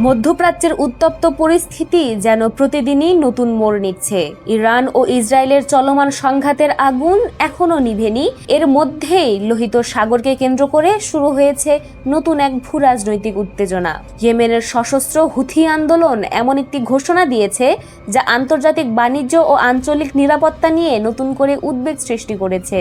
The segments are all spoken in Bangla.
মধ্যপ্রাচ্যের উত্তপ্ত পরিস্থিতি যেন প্রতিদিনই নতুন মোড় নিচ্ছে। ইরান ও ইসরায়েলের চলমান সংঘাতের আগুন এখনো নিভেনি। এর মধ্যেই লোহিত সাগরকে কেন্দ্র করে শুরু হয়েছে নতুন এক ভূরাজনৈতিক উত্তেজনা। ইয়েমেনের সশস্ত্র হুথি আন্দোলন এমন একটি ঘোষণা দিয়েছে যা আন্তর্জাতিক বাণিজ্য ও আঞ্চলিক নিরাপত্তা নিয়ে নতুন করে উদ্বেগ সৃষ্টি করেছে।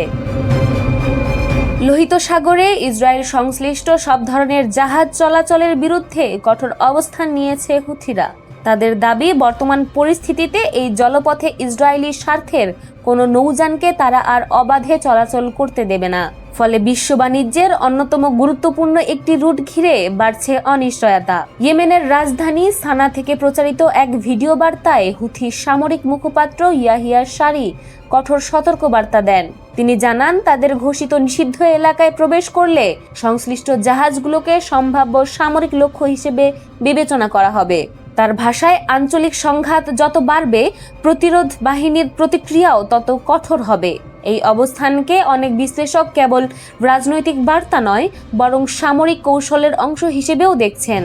লোহিত সাগরে ইসরায়েল সংশ্লিষ্ট সব ধরনের জাহাজ চলাচলের বিরুদ্ধে কঠোর অবস্থান নিয়েছে হুথিরা। তাদের দাবি, বর্তমান পরিস্থিতিতে এই জলপথে ইসরায়েলি স্বার্থের কোনো নৌযানকে তারা আর অবাধে চলাচল করতে দেবে না। ফলে বিশ্ব বাণিজ্যের অন্যতম গুরুত্বপূর্ণ একটি রুট ঘিরে বাড়ছে অনিশ্চয়তা। ইয়েমেনের রাজধানী সানা থেকে প্রচারিত এক ভিডিও বার্তায় হুথি সামরিক মুখপাত্র ইয়াহিয়া সারি কঠোর সতর্কবার্তা দেন। তিনি জানান, তাদের ঘোষিত নিষিদ্ধ এলাকায় প্রবেশ করলে সংশ্লিষ্ট জাহাজগুলোকে সম্ভাব্য সামরিক লক্ষ্য হিসেবে বিবেচনা করা হবে। তার ভাষায়, আঞ্চলিক সংঘাত যত বাড়বে, প্রতিরোধ বাহিনীর প্রতিক্রিয়াও তত কঠোর হবে। এই অবস্থানকে অনেক বিশ্লেষক কেবল রাজনৈতিক বার্তা নয়, বরং সামরিক কৌশলের অংশ হিসেবেও দেখছেন।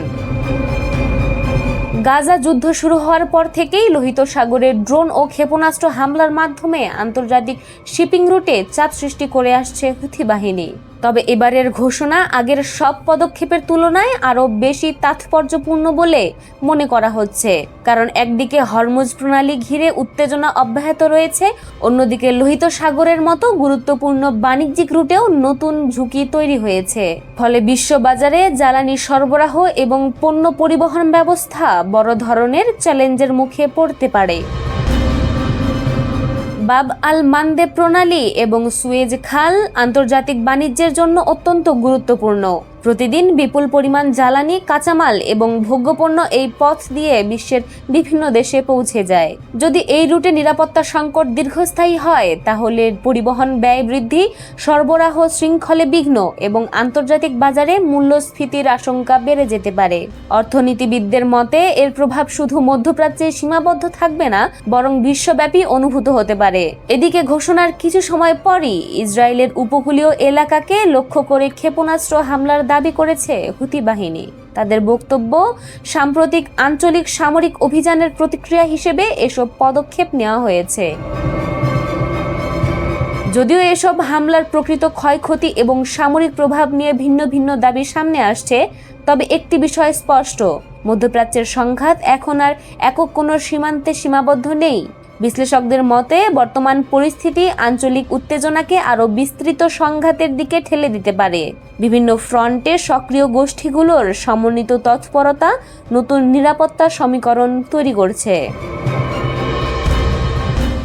গাজা যুদ্ধ শুরু হওয়ার পর থেকেই লোহিত সাগরে ড্রোন ও ক্ষেপণাস্ত্র হামলার মাধ্যমে আন্তর্জাতিক শিপিং রুটে চাপ সৃষ্টি করে আসছে হুথি বাহিনী। তবে এবারের ঘোষণা আগের সব পদক্ষেপের তুলনায় আরও বেশি তাৎপর্যপূর্ণ বলে মনে করা হচ্ছে। কারণ একদিকে হরমুজ প্রণালী ঘিরে উত্তেজনা অব্যাহত রয়েছে, অন্যদিকে লোহিত সাগরের মতো গুরুত্বপূর্ণ বাণিজ্যিক রুটেও নতুন ঝুঁকি তৈরি হয়েছে। ফলে বিশ্ববাজারে জ্বালানি সরবরাহ এবং পণ্য পরিবহন ব্যবস্থা বড় ধরনের চ্যালেঞ্জের মুখে পড়তে পারে। বাব আল মানদেব প্রণালী এবং সুয়েজ খাল আন্তর্জাতিক বাণিজ্যের জন্য অত্যন্ত গুরুত্বপূর্ণ। প্রতিদিন বিপুল পরিমাণ জ্বালানি, কাঁচামাল এবং ভোগ্যপণ্য এই পথ দিয়ে বিশ্বের বিভিন্ন দেশে পৌঁছে যায়। যদি এই রুটে নিরাপত্তা সংকট দীর্ঘস্থায়ী হয়, তাহলে পরিবহন ব্যয় বৃদ্ধি, সরবরাহ শৃঙ্খলে বিঘ্ন এবং আন্তর্জাতিক বাজারে মূল্যস্ফীতির আশঙ্কা বেড়ে যেতে পারে। অর্থনীতিবিদদের মতে এর প্রভাব শুধু মধ্যপ্রাচ্যে সীমাবদ্ধ থাকবে না, বরং বিশ্বব্যাপী অনুভূত হতে পারে। এদিকে ঘোষণার কিছু সময় পরই ইসরায়েলের উপকূলীয় এলাকাকে লক্ষ্য করে ক্ষেপণাস্ত্র হামলার দাবি করেছে হুথি বাহিনী। তাদের বক্তব্য, সাম্প্রতিক আঞ্চলিক সামরিক অভিযানের প্রতিক্রিয়া হিসেবে এসব পদক্ষেপ নেওয়া হয়েছে। যদিও এসব হামলার প্রকৃত ক্ষয়ক্ষতি এবং সামরিক প্রভাব নিয়ে ভিন্ন ভিন্ন দাবি সামনে আসছে, তবে একটি বিষয় স্পষ্ট, মধ্যপ্রাচ্যের সংঘাত এখন আর একক কোনো সীমান্তে সীমাবদ্ধ নেই। বিশ্লেষকদের মতে বর্তমান পরিস্থিতি আঞ্চলিক উত্তেজনাকে আরও বিস্তৃত সংঘাতের দিকে ঠেলে দিতে পারে। বিভিন্ন ফ্রন্টে সক্রিয় গোষ্ঠীগুলোর সমন্বিত তৎপরতা নতুন নিরাপত্তা সমীকরণ তৈরি করছে।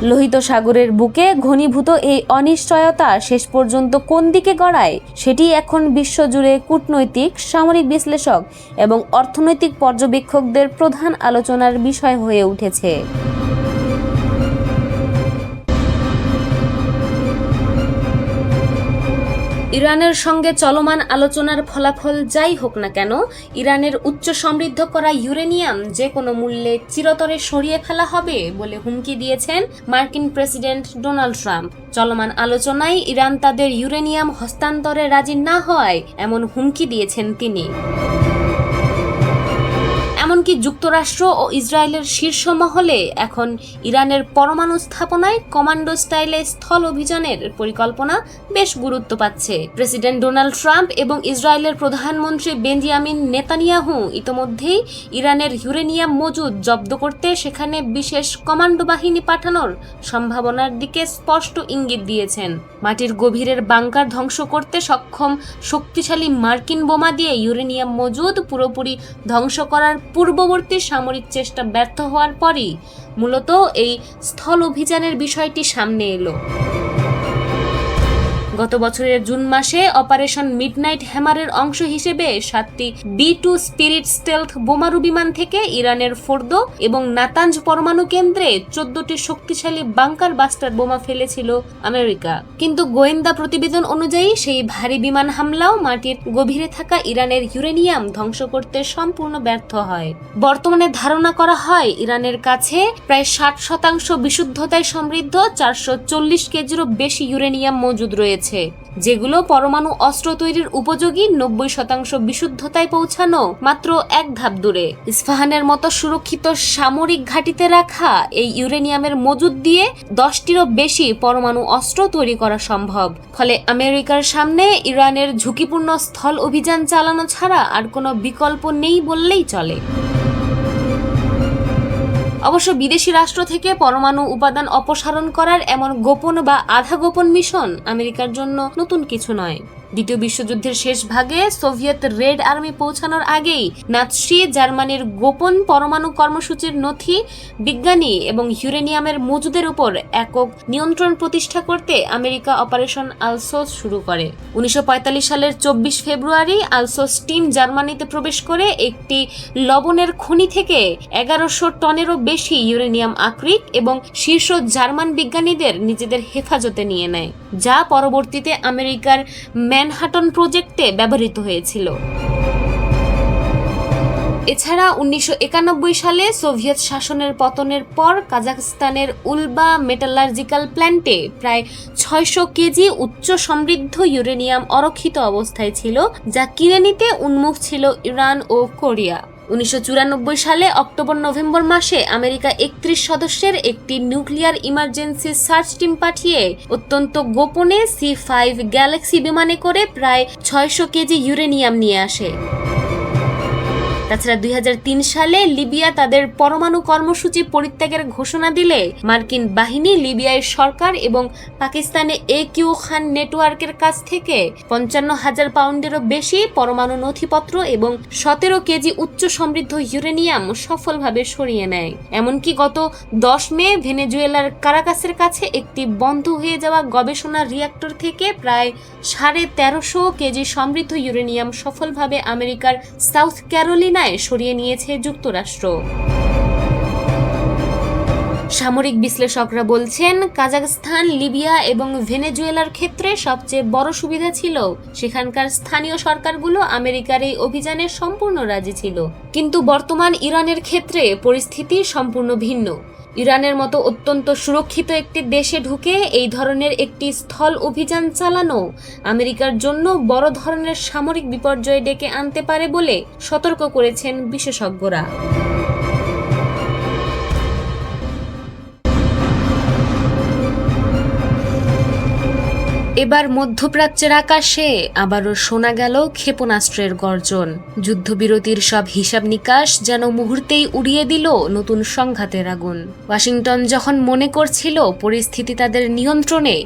লোহিত সাগরের বুকে ঘনীভূত এই অনিশ্চয়তা শেষ পর্যন্ত কোন দিকে গড়ায়, সেটি এখন বিশ্বজুড়ে কূটনৈতিক, সামরিক বিশ্লেষক এবং অর্থনৈতিক পর্যবেক্ষকদের প্রধান আলোচনার বিষয় হয়ে উঠেছে। ইরানের সঙ্গে চলমান আলোচনার ফলাফল যাই হোক না কেন, ইরানের উচ্চ সমৃদ্ধ করা ইউরেনিয়াম যে কোনো মূল্যে চিরতরে সরিয়ে ফেলা হবে বলে হুমকি দিয়েছেন মার্কিন প্রেসিডেন্ট ডোনাল্ড ট্রাম্প। চলমান আলোচনায় ইরান তাদের ইউরেনিয়াম হস্তান্তরে রাজি না হওয়ায় এমন হুমকি দিয়েছেন তিনি। এমনকি যুক্তরাষ্ট্র ও ইসরায়েলের শীর্ষ মহলে এখন ইরানের পরমাণু স্থাপনায় কমান্ডো স্টাইলে স্থল অভিযানের পরিকল্পনা বেশ গুরুত্ব পাচ্ছে। প্রেসিডেন্ট ডোনাল্ড ট্রাম্প এবং ইসরায়েলের প্রধানমন্ত্রী বেঞ্জামিন নেতানিয়াহু ইতোমধ্যেই ইরানের ইউরেনিয়াম মজুদ জব্দ করতে সেখানে বিশেষ কমান্ডো বাহিনী পাঠানোর সম্ভাবনার দিকে স্পষ্ট ইঙ্গিত দিয়েছেন। মাটির গভীরের বাংকার ধ্বংস করতে সক্ষম শক্তিশালী মার্কিন বোমা দিয়ে ইউরেনিয়াম মজুদ পুরোপুরি ধ্বংস করার পূর্ববর্তী সামরিক চেষ্টা ব্যর্থ হওয়ার পরই মূলত এই স্থল অভিযানের বিষয়টি সামনে এলো। গত বছরের জুন মাসে অপারেশন মিডনাইট হ্যামারের অংশ হিসেবে 7টি B-2 স্পিরিট স্টেলথ বোমারু বিমান থেকে ইরানের ফোর্দো এবং নাতাঞ্জ পরমাণু কেন্দ্রে 14টি শক্তিশালী বাংকার বাস্টার বোমা ফেলেছিল আমেরিকা। কিন্তু গোয়েন্দা প্রতিবেদন অনুযায়ী সেই ভারী বিমান হামলাও মাটির গভীরে থাকা ইরানের ইউরেনিয়াম ধ্বংস করতে সম্পূর্ণ ব্যর্থ হয়। বর্তমানে ধারণা করা হয় ইরানের কাছে প্রায় 60% বিশুদ্ধতায় সমৃদ্ধ 440 কেজিরও বেশি ইউরেনিয়াম মজুদ রয়েছে। হচ্ছে, যেগুলো পরমাণু অস্ত্র তৈরির উপযোগী 90% বিশুদ্ধতায় পৌঁছানো মাত্র এক ধাপ দূরে। ইস্পাহানের মতো সুরক্ষিত সামরিক ঘাঁটিতে রাখা এই ইউরেনিয়ামের মজুদ দিয়ে 10টিরও বেশি পরমাণু অস্ত্র তৈরি করা সম্ভব। ফলে আমেরিকার সামনে ইরানের ঝুঁকিপূর্ণ স্থল অভিযান চালানো ছাড়া আর কোনো বিকল্প নেই বললেই চলে। অবশ্য বিদেশি রাষ্ট্র থেকে পরমাণু উপাদান অপসারণ করার এমন গোপন বা আধা গোপন মিশন আমেরিকার জন্য নতুন কিছু নয়। দ্বিতীয় বিশ্বযুদ্ধের শেষ ভাগে সোভিয়েত রেড আর্মি পৌঁছানোর আগেই নাৎসি জার্মানির গোপন পরমাণু কর্মসূচির নথি, বিজ্ঞানী এবং ইউরেনিয়ামের মজুদের উপর একক নিয়ন্ত্রণ প্রতিষ্ঠা করতে আমেরিকা অপারেশন আলসোস শুরু করে। 1945 সালের 24 ফেব্রুয়ারি আলসোস টিম জার্মানিতে প্রবেশ করে একটি লবণের খনি থেকে 1100 টনেরও বেশি ইউরেনিয়াম আকরিক এবং শীর্ষ জার্মান বিজ্ঞানীদের নিজেদের হেফাজতে নিয়ে নেয়, যা পরবর্তীতে আমেরিকার ম্যানহাটন প্রজেক্টে ব্যবহৃত হয়েছিল। এছাড়া 1991 সালে সোভিয়েত শাসনের পতনের পর কাজাখস্তানের উলবা মেটালার্জিক্যাল প্ল্যান্টে প্রায় 600 কেজি উচ্চ সমৃদ্ধ ইউরেনিয়াম অরক্ষিত অবস্থায় ছিল, যা কিনে নিতে উন্মুখ ছিল ইরান ও কোরিয়া। 1994 সালে অক্টোবর-নভেম্বর মাসে আমেরিকা 31 সদস্যের একটি নিউক্লিয়ার ইমার্জেন্সি সার্চ টিম পাঠিয়ে অত্যন্ত গোপনে C5 গ্যালাক্সি বিমানে করে প্রায় 600 কেজি ইউরেনিয়াম নিয়ে আসে। তাছাড়া 2003 সালে লিবিয়া তাদের পরমাণু কর্মসূচি পরিত্যাগের ঘোষণা দিলে মার্কিন বাহিনী লিবিয়ার সরকার এবং পাকিস্তানে AQ খান নেটওয়ার্কের কাছ থেকে 55,000 পাউন্ডেরও বেশি পরমাণু নথিপত্র এবং 17 কেজি উচ্চ সমৃদ্ধ ইউরেনিয়াম সফলভাবে সরিয়ে নেয়। এমনকি গত 10 মে ভেনেজুয়েলার কারাকাসের কাছে একটি বন্ধ হয়ে যাওয়া গবেষণা রিঅ্যাক্টর থেকে প্রায় 1350 কেজি সমৃদ্ধ ইউরেনিয়াম সফলভাবে আমেরিকার সাউথ ক্যারোলিনা সরিয়ে নিয়েছে যুক্তরাষ্ট্র। সামরিক বিশ্লেষকরা বলছেন, কাজাখস্তান, লিবিয়া এবং ভেনেজুয়েলার ক্ষেত্রে সবচেয়ে বড় সুবিধা ছিল সেখানকার স্থানীয় সরকারগুলো আমেরিকার এই অভিযানে সম্পূর্ণ রাজি ছিল। কিন্তু বর্তমান ইরানের ক্ষেত্রে পরিস্থিতি সম্পূর্ণ ভিন্ন। ইরানের মতো অত্যন্ত সুরক্ষিত একটি দেশে ঢুকে এই ধরনের একটি স্থল অভিযান চালানো আমেরিকার জন্য বড় ধরনের সামরিক বিপর্যয় ডেকে আনতে পারে বলে সতর্ক করেছেন বিশেষজ্ঞরা। এবার মধ্যপ্রাচ্যের আকাশে আবারও শোনা গেল ক্ষেপণাস্ত্রের গর্জন। যুদ্ধবিরতির সব হিসাব নিকাশ যেন মুহূর্তেই উড়িয়ে দিল নতুন সংঘাতের আগুন। ওয়াশিংটন যখন মনে করছিল পরিস্থিতি তাদের নিয়ন্ত্রণে,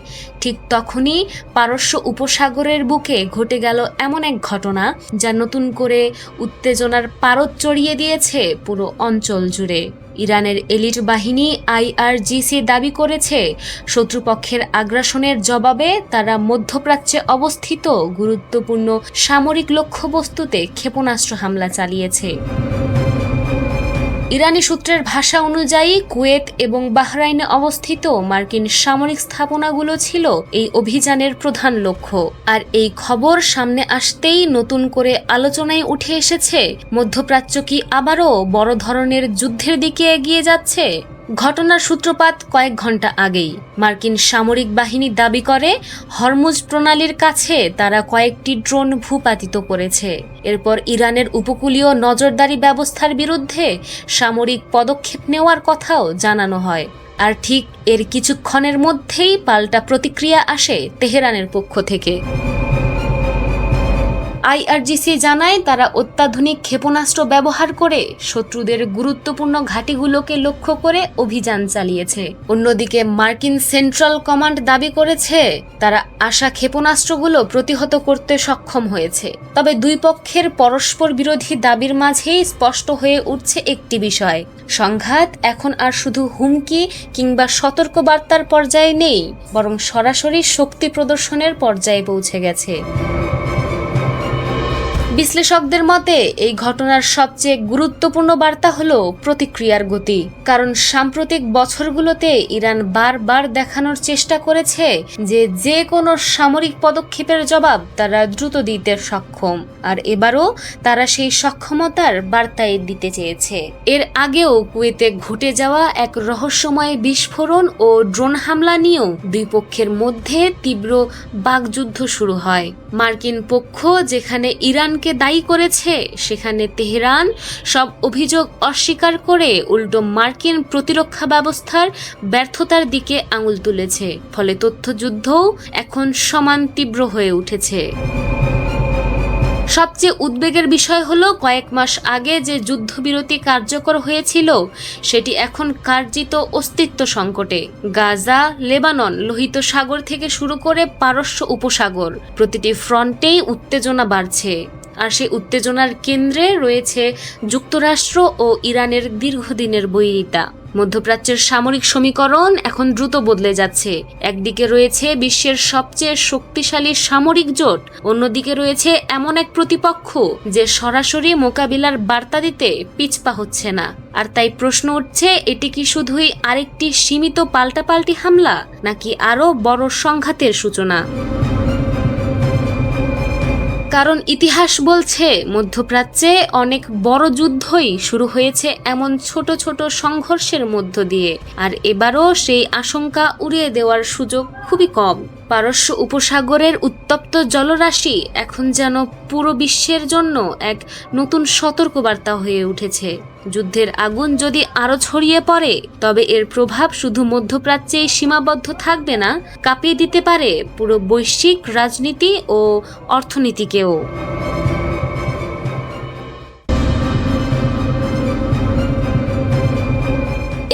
ঠিক তখনই পারস্য উপসাগরের বুকে ঘটে গেল এমন এক ঘটনা যা নতুন করে উত্তেজনার পারদ চড়িয়ে দিয়েছে পুরো অঞ্চল জুড়ে। ইরানের এলিট বাহিনী IRGC দাবি করেছে শত্রুপক্ষের আগ্রাসনের জবাবে তারা মধ্যপ্রাচ্যে অবস্থিত গুরুত্বপূর্ণ সামরিক লক্ষ্যবস্তুতে ক্ষেপণাস্ত্র হামলা চালিয়েছে। ইরানি সূত্রের ভাষা অনুযায়ী কুয়েত এবং বাহরাইনে অবস্থিত মার্কিন সামরিক স্থাপনাগুলো ছিল এই অভিযানের প্রধান লক্ষ্য। আর এই খবর সামনে আসতেই নতুন করে আলোচনায় উঠে এসেছে, মধ্যপ্রাচ্য কি আবারও বড় ধরনের যুদ্ধের দিকে এগিয়ে যাচ্ছে? ঘটনার সূত্রপাত কয়েক ঘন্টা আগেই। মার্কিন সামরিক বাহিনী দাবি করে হরমুজ প্রণালীর কাছে তারা কয়েকটি ড্রোন ভূপাতিত করেছে। এরপর ইরানের উপকূলীয় নজরদারি ব্যবস্থার বিরুদ্ধে সামরিক পদক্ষেপ নেওয়ার কথাও জানানো হয়। আর ঠিক এর কিছুক্ষণের মধ্যেই পাল্টা প্রতিক্রিয়া আসে তেহরানের পক্ষ থেকে। IRGC জানায় তারা অত্যাধুনিক ক্ষেপণাস্ত্র ব্যবহার করে শত্রুদের গুরুত্বপূর্ণ ঘাঁটিগুলোকে লক্ষ্য করে অভিযান চালিয়েছে। অন্যদিকে মার্কিন সেন্ট্রাল কমান্ড দাবি করেছে তারা আশা ক্ষেপণাস্ত্রগুলো প্রতিহত করতে সক্ষম হয়েছে। তবে দুই পক্ষের পরস্পর বিরোধী দাবির মাঝেই স্পষ্ট হয়ে উঠছে একটি বিষয়, সংঘাত এখন আর শুধু হুমকি কিংবা সতর্কবার্তার পর্যায়ে নেই, বরং সরাসরি শক্তি প্রদর্শনের পর্যায়ে পৌঁছে গেছে। বিশ্লেষকদের মতে এই ঘটনার সবচেয়ে গুরুত্বপূর্ণ বার্তা হলো প্রতিক্রিয়ার গতি। কারণ সাম্প্রতিক বছরগুলোতে ইরান বারবার দেখানোর চেষ্টা করেছে যে কোনো সামরিক পদক্ষেপের জবাব তারা দ্রুত দিতে সক্ষম, আর এবারও তারা সেই সক্ষমতার বার্তাই দিতে চেয়েছে। এর আগেও কুয়েতে ঘটে যাওয়া এক রহস্যময় বিস্ফোরণ ও ড্রোন হামলা নিয়েও দুই পক্ষের মধ্যে তীব্র বাকযুদ্ধ শুরু হয়। মার্কিন পক্ষ যেখানে ইরানকে দায়ী করেছে, সেখানে তেহরান সব অভিযোগ অস্বীকার করে উল্টো মার্কিন প্রতিরক্ষা ব্যবস্থার ব্যর্থতার দিকে আঙুল তুলেছে। ফলে তথ্যযুদ্ধও এখন সমান তীব্র হয়ে উঠেছে। সবচেয়ে উদ্বেগের বিষয় হলো কয়েক মাস আগে যে যুদ্ধবিরতি কার্যকর হয়েছিল সেটি এখন কার্যত অস্তিত্ব সংকটে। গাজা, লেবানন, লোহিত সাগর থেকে শুরু করে পারস্য উপসাগর, প্রতিটি ফ্রন্টেই উত্তেজনা বাড়ছে। আর সেই উত্তেজনার কেন্দ্রে রয়েছে যুক্তরাষ্ট্র ও ইরানের দীর্ঘদিনের বৈরিতা। মধ্যপ্রাচ্যের সামরিক সমীকরণ এখন দ্রুত বদলে যাচ্ছে। একদিকে রয়েছে বিশ্বের সবচেয়ে শক্তিশালী সামরিক জোট, অন্যদিকে রয়েছে এমন এক প্রতিপক্ষ যে সরাসরি মোকাবিলার বার্তা দিতে পিছপা হচ্ছে না। আর তাই প্রশ্ন উঠছে, এটি কি শুধুই আরেকটি সীমিত পাল্টাপাল্টি হামলা, নাকি আরও বড় সংঘাতের সূচনা? কারণ ইতিহাস বলছে মধ্যপ্রাচ্যে অনেক বড় যুদ্ধই শুরু হয়েছে এমন ছোট ছোট সংঘর্ষের মধ্য দিয়ে, আর এবারও সেই আশঙ্কা উড়িয়ে দেওয়ার সুযোগ খুবই কম। পারস্য উপসাগরের উত্তপ্ত জলরাশি এখন যেন পুরো বিশ্বের জন্য এক নতুন সতর্কবার্তা হয়ে উঠেছে। যুদ্ধের আগুন যদি আরও ছড়িয়ে পড়ে, তবে এর প্রভাব শুধু মধ্যপ্রাচ্যেই সীমাবদ্ধ থাকবে না, কাঁপিয়ে দিতে পারে পুরো বৈশ্বিক রাজনীতি ও অর্থনীতিকেও।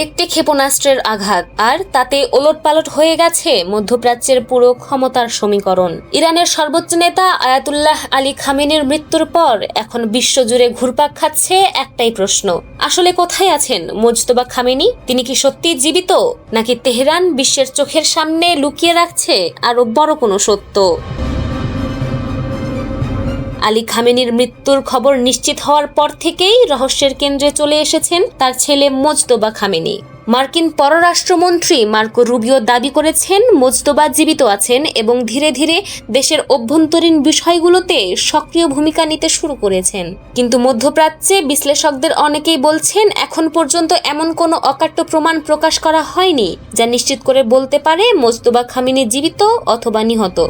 একটি ক্ষেপণাস্ত্রের আঘাত, আর তাতে ওলটপালট হয়ে গেছে মধ্যপ্রাচ্যের পুরো ক্ষমতার সমীকরণ। ইরানের সর্বোচ্চ নেতা আয়াতুল্লাহ আলী খামেনির মৃত্যুর পর এখন বিশ্বজুড়ে ঘুরপাক খাচ্ছে একটাই প্রশ্ন, আসলে কোথায় আছেন মোজতবা খামেনি? তিনি কি সত্যি জীবিত, নাকি তেহরান বিশ্বের চোখের সামনে লুকিয়ে রাখছে আরো বড় কোনো সত্য? আলী খামেনির মৃত্যুর খবর নিশ্চিত হওয়ার পর থেকেই রহস্যের কেন্দ্রে চলে এসেছেন তার ছেলে মোজতবা খামেনি। মার্কিন পররাষ্ট্রমন্ত্রী মার্কো রুবিও দাবি করেছেন মোজতবা জীবিত আছেন এবং ধীরে ধীরে দেশের অভ্যন্তরীণ বিষয়গুলোতে সক্রিয় ভূমিকা নিতে শুরু করেছেন। কিন্তু মধ্যপ্রাচ্যে বিশ্লেষকদের অনেকেই বলছেন এখন পর্যন্ত এমন কোনো অকাট্য প্রমাণ প্রকাশ করা হয়নি যা নিশ্চিত করে বলতে পারে মোজতবা খামেনি জীবিত অথবা নিহত।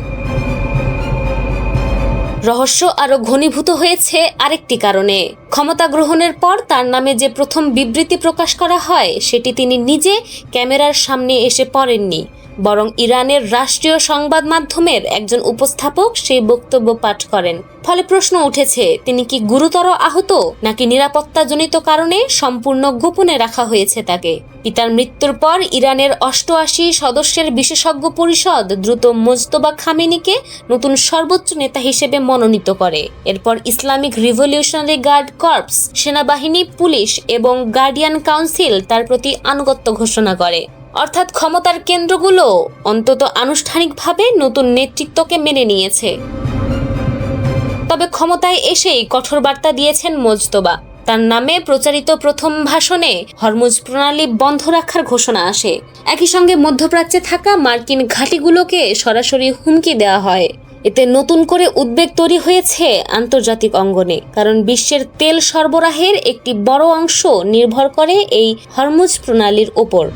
রহস্য আরো ঘনীভূত হয়েছে আরেকটি কারণে। ক্ষমতা গ্রহণের পর তার নামে যে প্রথম বিবৃতি প্রকাশ করা হয়, সেটি তিনি নিজে ক্যামেরার সামনে এসে পড়েননি, বরং ইরানের রাষ্ট্রীয় সংবাদ মাধ্যমের একজন উপস্থাপক সেই বক্তব্য পাঠ করেন। ফলে প্রশ্ন উঠেছে, তিনি কি গুরুতর আহত, নাকি নিরাপত্তাজনিত কারণে সম্পূর্ণ গোপনে রাখা হয়েছে তাকে? পিতার মৃত্যুর পর ইরানের 88 সদস্যের বিশেষজ্ঞ পরিষদ দ্রুত মোজতবা খামেনিকে নতুন সর্বোচ্চ নেতা হিসেবে মনোনীত করে। এরপর ইসলামিক রিভলিউশনারি গার্ড কর্পস, সেনাবাহিনী, পুলিশ এবং গার্ডিয়ান কাউন্সিল তার প্রতি আনুগত্য ঘোষণা করে। অর্থাৎ ক্ষমতার কেন্দ্রগুলো অন্তত আনুষ্ঠানিকভাবে নতুন নেতৃত্বকে মেনে নিয়েছে। তবে ক্ষমতায় এসেই কঠোর বার্তা দিয়েছেন মোজতবা। তার নামে প্রচারিত প্রথম ভাষণে হরমুজ প্রণালী বন্ধ রাখার ঘোষণা আসে। একই সঙ্গে মধ্যপ্রাচ্যে থাকা মার্কিন ঘাঁটিগুলোকে সরাসরি হুমকি দেওয়া হয়। এতে নতুন করে উদ্বেগ তৈরি হয়েছে আন্তর্জাতিক অঙ্গনে, কারণ বিশ্বের তেল সরবরাহের একটি বড় অংশ নির্ভর করে এই হরমুজ প্রণালীর ওপর।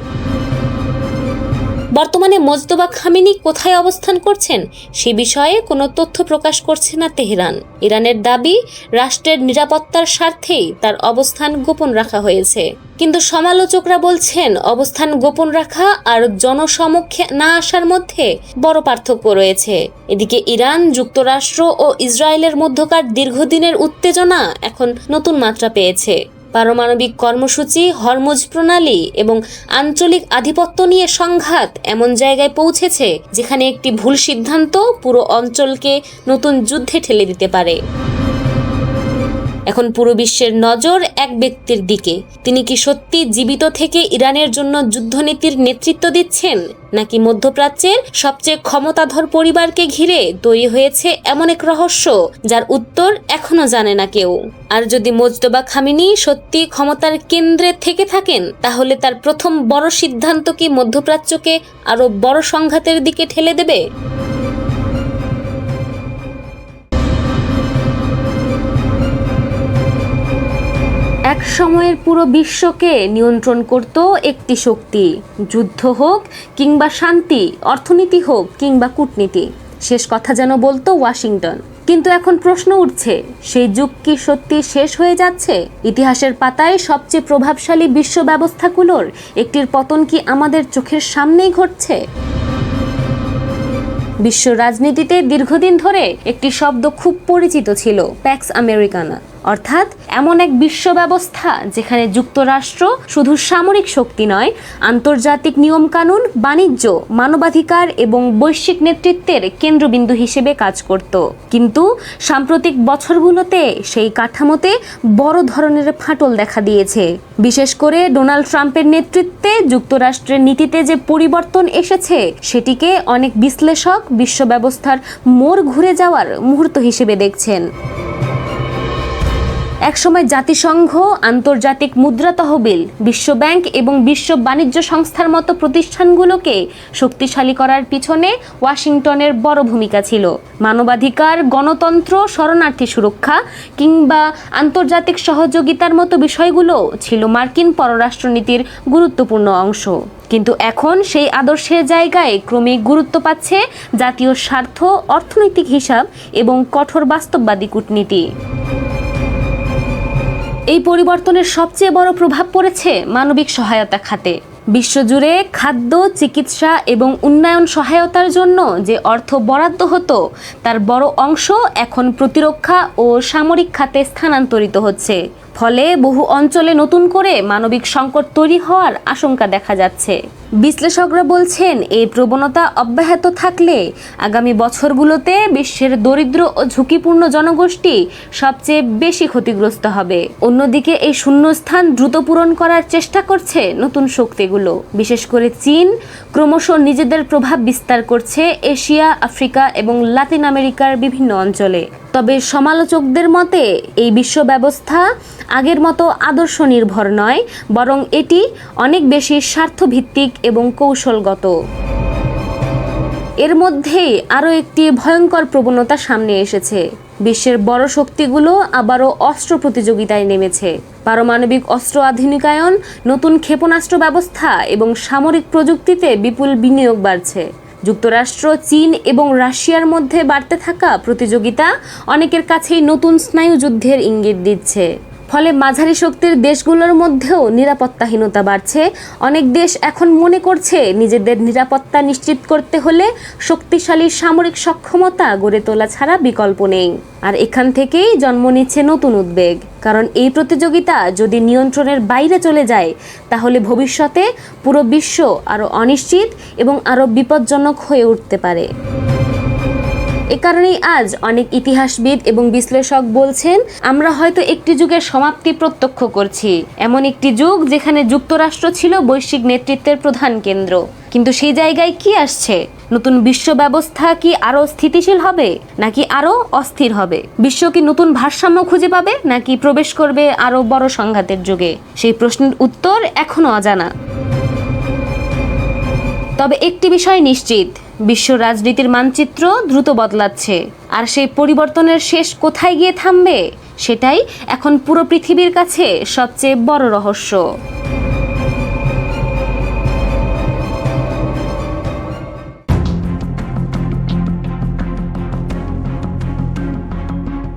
বর্তমানে মোজতবা খামেনি কোথায় অবস্থান করছেন সে বিষয়ে কোনো তথ্য প্রকাশ করছে না তেহরান। ইরানের দাবি, রাষ্ট্রের নিরাপত্তার স্বার্থেই তার অবস্থান গোপন রাখা হয়েছে। কিন্তু সমালোচকরা বলছেন, অবস্থান গোপন রাখা আর জনসমক্ষে না আসার মধ্যে বড় পার্থক্য রয়েছে। এদিকে ইরান, যুক্তরাষ্ট্র ও ইসরায়েলের মধ্যকার দীর্ঘদিনের উত্তেজনা এখন নতুন মাত্রা পেয়েছে। পারমাণবিক কর্মসূচি, হরমুজ প্রণালী এবং আঞ্চলিক আধিপত্য নিয়ে সংঘাত এমন জায়গায় পৌঁছেছে যেখানে একটি ভুল সিদ্ধান্ত পুরো অঞ্চলকে নতুন যুদ্ধে ঠেলে দিতে পারে। এখন পুরো বিশ্বের নজর এক ব্যক্তির দিকে। তিনি কি সত্যি জীবিত থেকে ইরানের জন্য যুদ্ধনীতির নেতৃত্ব দিচ্ছেন, নাকি মধ্যপ্রাচ্যের সবচেয়ে ক্ষমতাধর পরিবারকে ঘিরে তৈরি হয়েছে এমন এক রহস্য যার উত্তর এখনো জানে না কেউ। আর যদি মোজতবা খামেনি সত্যি ক্ষমতার কেন্দ্রে থেকে থাকেন, তাহলে তার প্রথম বড় সিদ্ধান্ত কি মধ্যপ্রাচ্যকে আরো বড় সংঘাতের দিকে ঠেলে দেবে? এক সময়ের পুরো বিশ্বকে নিয়ন্ত্রণ করত একটি শক্তি। যুদ্ধ হোক কিংবা শান্তি, অর্থনীতি হোক কিংবা কূটনীতি, শেষ কথা যেন বলতো ওয়াশিংটন। কিন্তু এখন প্রশ্ন উঠছে, সেই যুগ কি সত্যি শেষ হয়ে যাচ্ছে? ইতিহাসের পাতায় সবচেয়ে প্রভাবশালী বিশ্ব ব্যবস্থাগুলোর একটির পতন কি আমাদের চোখের সামনেই ঘটছে? বিশ্ব রাজনীতিতে দীর্ঘদিন ধরে একটি শব্দ খুব পরিচিত ছিল, প্যাক্স আমেরিকানা, অর্থাৎ এমন এক বিশ্ব ব্যবস্থা যেখানে যুক্তরাষ্ট্র শুধু সামরিক শক্তি নয়, আন্তর্জাতিক নিয়মকানুন, বাণিজ্য, মানবাধিকার এবং বৈশ্বিক নেতৃত্বের কেন্দ্রবিন্দু হিসেবে কাজ করত। কিন্তু সাম্প্রতিক বছরগুলোতে সেই কাঠামোতে বড় ধরনের ফাটল দেখা দিয়েছে। বিশেষ করে ডোনাল্ড ট্রাম্পের নেতৃত্বে যুক্তরাষ্ট্রের নীতিতে যে পরিবর্তন এসেছে, সেটিকে অনেক বিশ্লেষক বিশ্ব ব্যবস্থার মোড় ঘুরে যাওয়ার মুহূর্ত হিসেবে দেখছেন। একসময় জাতিসংঘ, আন্তর্জাতিক মুদ্রা তহবিল, বিশ্বব্যাংক এবং বিশ্ব বাণিজ্য সংস্থার মতো প্রতিষ্ঠানগুলোকে শক্তিশালী করার পিছনে ওয়াশিংটনের বড় ভূমিকা ছিল। মানবাধিকার, গণতন্ত্র, শরণার্থী সুরক্ষা কিংবা আন্তর্জাতিক সহযোগিতার মতো বিষয়গুলো ছিল মার্কিন পররাষ্ট্রনীতির গুরুত্বপূর্ণ অংশ। কিন্তু এখন সেই আদর্শের জায়গায় ক্রমেই গুরুত্ব পাচ্ছে জাতীয় স্বার্থ, অর্থনৈতিক হিসাব এবং কঠোর বাস্তববাদী কূটনীতি। এই পরিবর্তনের সবচেয়ে বড় প্রভাব পড়েছে মানবিক সহায়তা খাতে। বিশ্বজুড়ে খাদ্য, চিকিৎসা এবং উন্নয়ন সহায়তার জন্য যে অর্থ বরাদ্দ হতো, তার বড় অংশ এখন প্রতিরক্ষা ও সামরিক খাতে স্থানান্তরিত হচ্ছে। ফলে বহু অঞ্চলে নতুন করে মানবিক সংকট তৈরি হওয়ার আশঙ্কা দেখা যাচ্ছে। বিশ্লেষকরা বলছেন, এই প্রবণতা অব্যাহত থাকলে আগামী বছরগুলোতে বিশ্বের দরিদ্র ও ঝুঁকিপূর্ণ জনগোষ্ঠী সবচেয়ে বেশি ক্ষতিগ্রস্ত হবে। অন্যদিকে এই শূন্যস্থান দ্রুত পূরণ করার চেষ্টা করছে নতুন শক্তিগুলো। বিশেষ করে চীন ক্রমশ নিজেদের প্রভাব বিস্তার করছে এশিয়া, আফ্রিকা এবং লাতিন আমেরিকার বিভিন্ন অঞ্চলে। তবে সমালোচকদের মতে এই বিশ্ব ব্যবস্থা আগের মতো আদর্শ নির্ভর নয়, বরং এটি অনেক বেশি স্বার্থভিত্তিক এবং কৌশলগত। এর মধ্যেই আরও একটি ভয়ঙ্কর প্রবণতা সামনে এসেছে। বিশ্বের বড় শক্তিগুলো আবারও অস্ত্র প্রতিযোগিতায় নেমেছে। পারমাণবিক অস্ত্র আধুনিকায়ন, নতুন ক্ষেপণাস্ত্র ব্যবস্থা এবং সামরিক প্রযুক্তিতে বিপুল বিনিয়োগ বাড়ছে। যুক্তরাষ্ট্র, চীন এবং রাশিয়ার মধ্যে বাড়তে থাকা প্রতিযোগিতা অনেকের কাছেই নতুন স্নায়ুযুদ্ধের ইঙ্গিত দিচ্ছে। ফলে মাঝারি শক্তির দেশগুলোর মধ্যেও নিরাপত্তাহীনতা বাড়ছে। অনেক দেশ এখন মনে করছে নিজেদের নিরাপত্তা নিশ্চিত করতে হলে শক্তিশালী সামরিক সক্ষমতা গড়ে তোলা ছাড়া বিকল্প নেই। আর এখান থেকেই জন্ম নিচ্ছে নতুন উদ্বেগ। কারণ এই প্রতিযোগিতা যদি নিয়ন্ত্রণের বাইরে চলে যায়, তাহলে ভবিষ্যতে পুরো বিশ্ব আরও অনিশ্চিত এবং আরও বিপজ্জনক হয়ে উঠতে পারে। এ কারণেই আজ অনেক ইতিহাসবিদ এবং বিশ্লেষক বলছেন, আমরা হয়তো একটি যুগের সমাপ্তি প্রত্যক্ষ করছি। এমন একটি যুগ যেখানে যুক্তরাষ্ট্র ছিল বৈশ্বিক নেতৃত্বের প্রধান কেন্দ্র। কিন্তু সেই জায়গায় কি আসছে? নতুন বিশ্ব ব্যবস্থা কি আরও স্থিতিশীল হবে, নাকি আরও অস্থির হবে? বিশ্ব কি নতুন ভারসাম্য খুঁজে পাবে, নাকি প্রবেশ করবে আরও বড় সংঘাতের যুগে? সেই প্রশ্নের উত্তর এখনো অজানা। তবে একটি বিষয় নিশ্চিত, বিশ্ব রাজনীতির মানচিত্র দ্রুত বদলাচ্ছে। আর সেই পরিবর্তনের শেষ কোথায় গিয়ে থামবে, সেটাই এখন পুরো পৃথিবীর কাছে সবচেয়ে বড় রহস্য।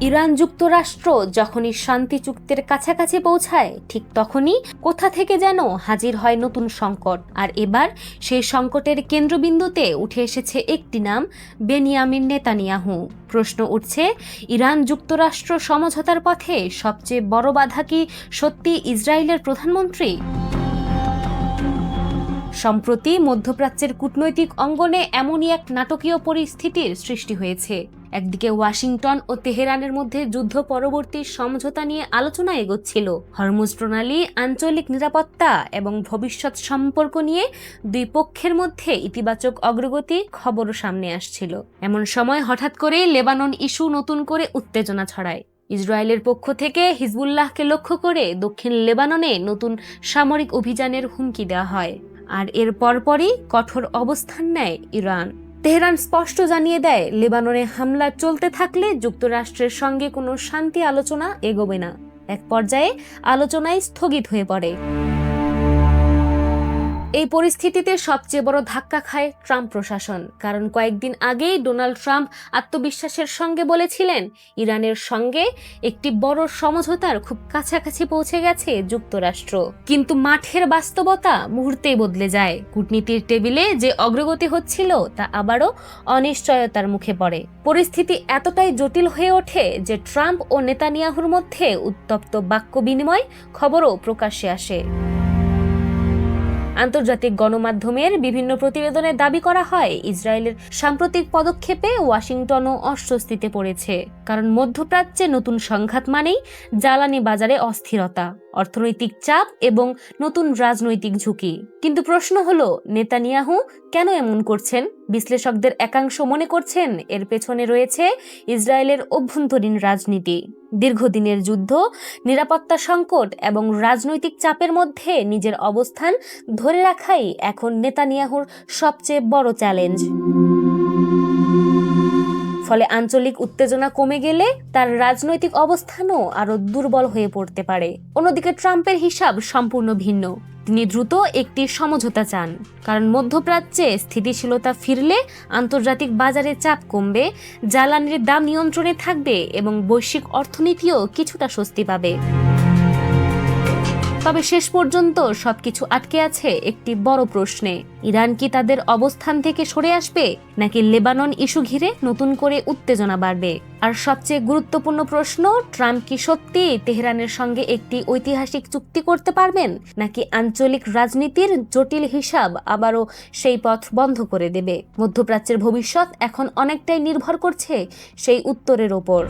ইরান যুক্তরাষ্ট্র যখনই শান্তি চুক্তির কাছাকাছি পৌঁছায়, ঠিক তখনই কোথা থেকে যেন হাজির হয় নতুন সংকট। আর এবার সেই সংকটের কেন্দ্রবিন্দুতে উঠে এসেছে একটি নাম, বেনিয়ামিন নেতানিয়াহু। প্রশ্ন উঠছে, ইরান যুক্তরাষ্ট্র সমঝোতার পথে সবচেয়ে বড় বাধা কি সত্যি ইসরায়েলের প্রধানমন্ত্রী? সম্প্রতি মধ্যপ্রাচ্যের কূটনৈতিক অঙ্গনে এমনই এক নাটকীয় পরিস্থিতির সৃষ্টি হয়েছে। একদিকে ওয়াশিংটন ও তেহরানের মধ্যে যুদ্ধ পরবর্তী সমঝোতা নিয়ে আলোচনা এগোচ্ছিল। হরমুজ প্রণালী, আঞ্চলিক নিরাপত্তা এবং ভবিষ্যৎ সম্পর্ক নিয়ে দুই পক্ষের মধ্যে ইতিবাচক অগ্রগতি খবরও সামনে আসছিল। এমন সময় হঠাৎ করে লেবানন ইস্যু নতুন করে উত্তেজনা ছড়ায়। ইসরায়েলের পক্ষ থেকে হিজবুল্লাহকে লক্ষ্য করে দক্ষিণ লেবাননে নতুন সামরিক অভিযানের হুমকি দেওয়া হয়, আর এর পরপরই কঠোর অবস্থান নেয় ইরান। তেহরান স্পষ্ট জানিয়ে দেয়, লেবাননে হামলা চলতে থাকলে যুক্তরাষ্ট্রের সঙ্গে কোনো শান্তি আলোচনা এগোবে না। এক পর্যায়ে আলোচনায় স্থগিত হয়ে পড়ে। এই পরিস্থিতিতে সবচেয়ে বড় ধাক্কা খায় ট্রাম্প প্রশাসন, কারণ কয়েকদিন আগেই ডোনাল্ড ট্রাম্প আত্মবিশ্বাসের সঙ্গে বলেছিলেন ইরানের সঙ্গে একটি বড় সমঝোতার খুব কাছাকাছি পৌঁছে গেছে যুক্তরাষ্ট্র। কিন্তু মাঠের বাস্তবতা মুহূর্তেই বদলে যায়। কূটনীতির টেবিলে যে অগ্রগতি হচ্ছিল তা আবারও অনিশ্চয়তার মুখে পড়ে। পরিস্থিতি এতটাই জটিল হয়ে ওঠে যে ট্রাম্প ও নেতানিয়াহুর মধ্যে উত্তপ্ত বাক্য বিনিময় খবরও প্রকাশ্যে আসে। আন্তর্জাতিক গণমাধ্যমের বিভিন্ন প্রতিবেদনে দাবি করা হয়, ইসরায়েলের সাম্প্রতিক পদক্ষেপে ওয়াশিংটনও অস্বস্তিতে পড়েছে, কারণ মধ্যপ্রাচ্যে নতুন সংঘাত মানেই জ্বালানি বাজারে অস্থিরতা, অর্থনৈতিক চাপ এবং নতুন রাজনৈতিক ঝুঁকি। কিন্তু প্রশ্ন হলো, নেতানিয়াহু কেন এমন করছেন? বিশ্লেষকদের একাংশ মনে করছেন এর পেছনে রয়েছে ইসরায়েলের অভ্যন্তরীণ রাজনীতি। দীর্ঘদিনের যুদ্ধ, নিরাপত্তা সংকট এবং রাজনৈতিক চাপের মধ্যে নিজের অবস্থান ধরে রাখাই এখন নেতানিয়াহুর সবচেয়ে বড় চ্যালেঞ্জ। ফলে আঞ্চলিক উত্তেজনা কমে গেলে তার রাজনৈতিক অবস্থানও আরো দুর্বল হয়ে পড়তে পারে। অন্যদিকে ট্রাম্পের হিসাব সম্পূর্ণ ভিন্ন। তিনি দ্রুত একটি সমঝোতা চান, কারণ মধ্যপ্রাচ্যে স্থিতিশীলতা ফিরলে আন্তর্জাতিক বাজারে চাপ কমবে, জ্বালানির দাম নিয়ন্ত্রণে থাকবে এবং বৈশ্বিক অর্থনীতিও কিছুটা স্বস্তি পাবে। তবে শেষ পর্যন্ত সবকিছু আটকে আছে একটি বড় প্রশ্নে। ইরান কি তাদের অবস্থান থেকে সরে আসবে, নাকি লেবানন ইস্যু ঘিরে নতুন করে উত্তেজনা বাড়বে? আর সবচেয়ে গুরুত্বপূর্ণ প্রশ্ন, ট্রাম্প কি সত্যি তেহরানের সঙ্গে একটি ঐতিহাসিক চুক্তি করতে পারবেন, নাকি আঞ্চলিক রাজনীতির জটিল হিসাব আবারও সেই পথ বন্ধ করে দেবে? মধ্যপ্রাচ্যের ভবিষ্যৎ এখন অনেকটাই নির্ভর করছে সেই উত্তরের ওপর।